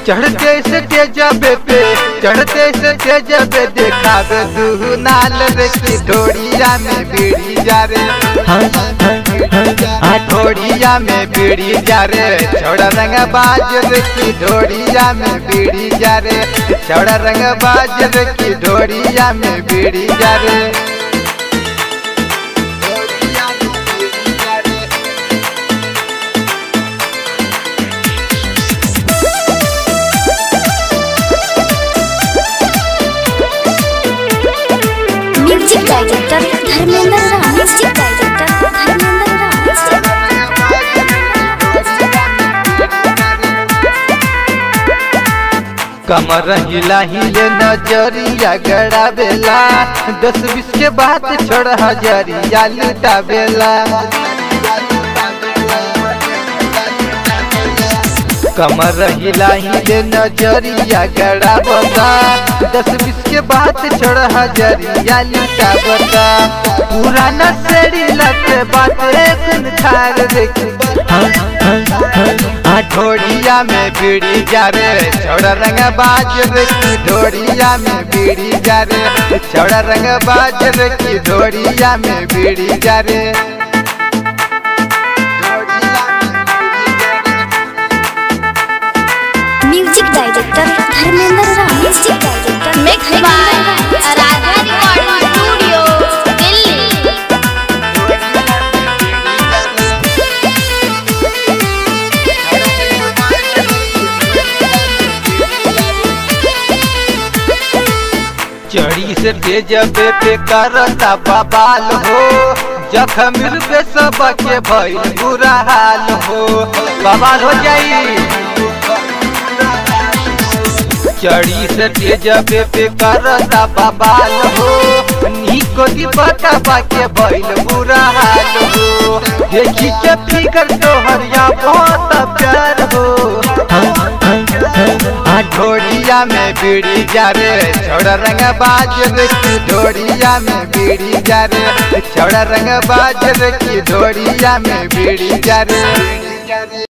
चढ़ते से तेजबे पे देखावे तू नाल रे की ढोड़िया में बीड़ी जा रे ढोड़िया में बीड़ी जा रे छोड़ा रंग बाज रे की ढोड़िया में बीड़ी जा रे छोड़ा रंग बाज रे की ढोड़िया में बीड़ी जा रे। कमर हिला हिले नजरिया गड़ावेला 10-20 के बात छोड़ हजरिया लुटावेला। कमर हिला हिले नजरिया गड़ावेला 10-20 के बात छोड़ हजरिया लुटावेला। पुराना सेड़ी लगे बात एक खार देखी ढोड़िया में बीड़ी जा रे छोड़ा रंग बाज रे की ढोड़िया में बीड़ी जा रे छोड़ा रंग बाज रे की ढोड़िया में बीड़ी जा रे। Music director Dharmendra Ram, music director mix by Aradhana recording studio Delhi. चढ़ी से तेजबे पे करता बवाल हो जख्म पे सबके भइल बुरा हाल हो बवाल हो जाई। चढ़ी से तेजबे पे करता बवाल हो निको दीपका के भइल बुरा हाल हो देखी के फिकर तोहरिया बहुत प्यार हो। ढोड़िया में बीड़ी जा रे छोड़ा रंग बाज रे की ढोड़िया में बीड़ी जा रे छोड़ा रंग बाज रे की ढोड़िया में बीड़ी जा रे।